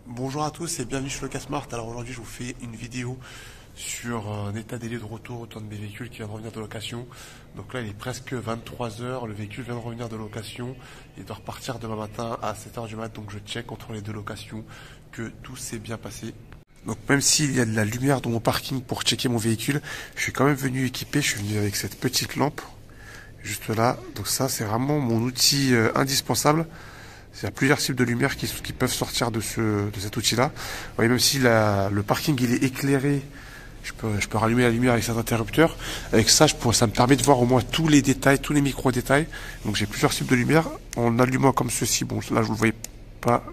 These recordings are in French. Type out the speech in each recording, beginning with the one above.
Bonjour à tous et bienvenue sur Locasmart. Alors aujourd'hui je vous fais une vidéo sur un état des lieux de retour d'un de mes véhicules qui vient de revenir de location. Donc là il est presque 23 heures, le véhicule vient de revenir de location, il doit repartir demain matin à 7 heures du mat, donc je check entre les deux locations que tout s'est bien passé. Donc même s'il y a de la lumière dans mon parking pour checker mon véhicule, je suis quand même venu équipé, je suis venu avec cette petite lampe juste là. Donc ça c'est vraiment mon outil indispensable. Il y a plusieurs types de lumière qui peuvent sortir de cet outil-là. Vous voyez, même si le parking il est éclairé, je peux rallumer la lumière avec cet interrupteur. Avec ça, ça me permet de voir au moins tous les détails, tous les micro-détails. Donc j'ai plusieurs types de lumière. En allumant comme ceci, bon là je vous le voyez pas,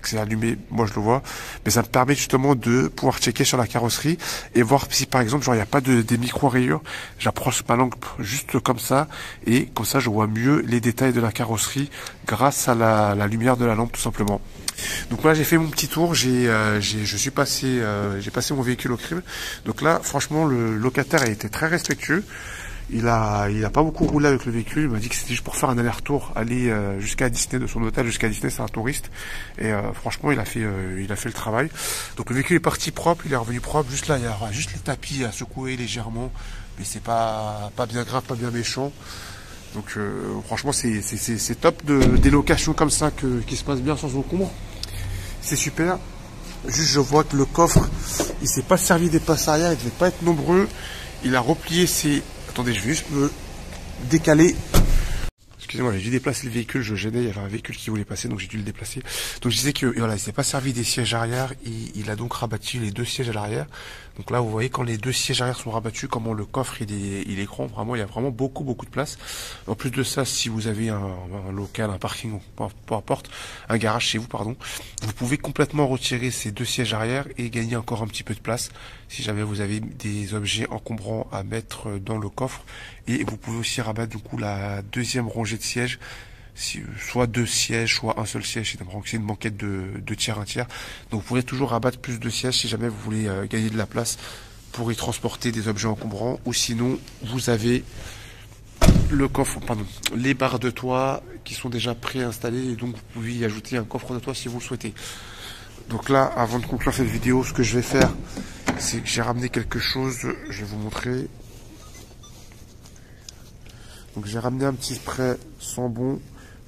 que c'est allumé, moi je le vois, mais ça me permet justement de pouvoir checker sur la carrosserie et voir si par exemple genre il n'y a pas des micro-rayures. J'approche ma lampe juste comme ça et comme ça je vois mieux les détails de la carrosserie grâce à la lumière de la lampe tout simplement. Donc là j'ai fait mon petit tour, j'ai passé mon véhicule au crible. Donc là franchement le locataire a été très respectueux. Il a pas beaucoup roulé avec le véhicule. Il m'a dit que c'était juste pour faire un aller-retour, aller jusqu'à Disney, de son hôtel jusqu'à Disney. C'est un touriste. Et franchement, il a fait le travail. Donc le véhicule est parti propre, il est revenu propre. Juste là, il y aura juste les tapis à secouer légèrement, mais c'est pas bien grave, pas bien méchant. Donc franchement, c'est top des locations comme ça qui se passent bien sans encombre. C'est super. Juste, je vois que le coffre, il s'est pas servi des passes arrière, il devait pas être nombreux. Il a replié ses... Attendez, je vais juste me décaler. Excusez-moi, j'ai dû déplacer le véhicule, je gênais, il y avait un véhicule qui voulait passer, donc j'ai dû le déplacer. Donc je disais que voilà, il s'est pas servi des sièges arrière, il a donc rabattu les deux sièges à l'arrière. Donc là, vous voyez quand les deux sièges arrière sont rabattus, comment le coffre il est grand, vraiment, il y a vraiment beaucoup de place. En plus de ça, si vous avez un local, un parking, peu importe, un garage chez vous, pardon, vous pouvez complètement retirer ces deux sièges arrière et gagner encore un petit peu de place si jamais vous avez des objets encombrants à mettre dans le coffre. Et vous pouvez aussi rabattre du coup la deuxième rangée de sièges, soit deux sièges, soit un seul siège, c'est une banquette de tiers, un tiers. Donc vous pouvez toujours rabattre plus de sièges si jamais vous voulez gagner de la place pour y transporter des objets encombrants. Ou sinon, vous avez le coffre, pardon, les barres de toit qui sont déjà préinstallées et donc vous pouvez y ajouter un coffre de toit si vous le souhaitez. Donc là, avant de conclure cette vidéo, ce que je vais faire, c'est que j'ai ramené quelque chose, je vais vous montrer. Donc j'ai ramené un petit spray sans bon.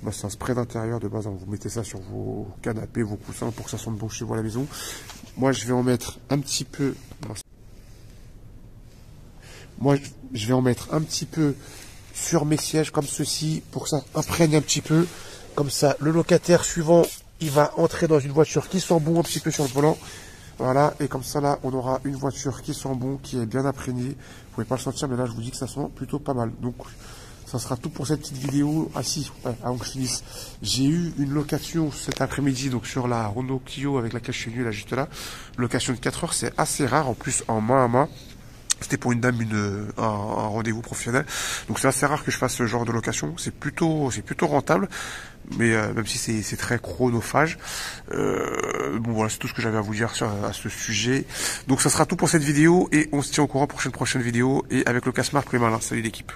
Bah, c'est un spray d'intérieur de base. Hein. Vous mettez ça sur vos canapés, vos coussins pour que ça sente bon chez vous à la maison. Moi je vais en mettre un petit peu. Moi je vais en mettre un petit peu sur mes sièges comme ceci pour que ça imprègne un petit peu. Comme ça, le locataire suivant, il va entrer dans une voiture qui sent bon un petit peu sur le volant. Voilà, et comme ça là, on aura une voiture qui sent bon, qui est bien imprégnée. Vous pouvez pas le sentir, mais là je vous dis que ça sent plutôt pas mal. Donc ça sera tout pour cette petite vidéo. Ah si, ouais, avant que je finisse, j'ai eu une location cet après-midi donc sur la Renault Clio avec laquelle je suis venu là juste là. Location de 4 heures, c'est assez rare en plus en main à main. C'était pour une dame un rendez-vous professionnel. Donc c'est assez rare que je fasse ce genre de location. C'est plutôt rentable. Mais même si c'est très chronophage. Bon voilà, c'est tout ce que j'avais à vous dire à ce sujet. Donc ça sera tout pour cette vidéo. Et on se tient au courant pour une prochaine vidéo. Et avec Locasmart, plus malin. Salut l'équipe.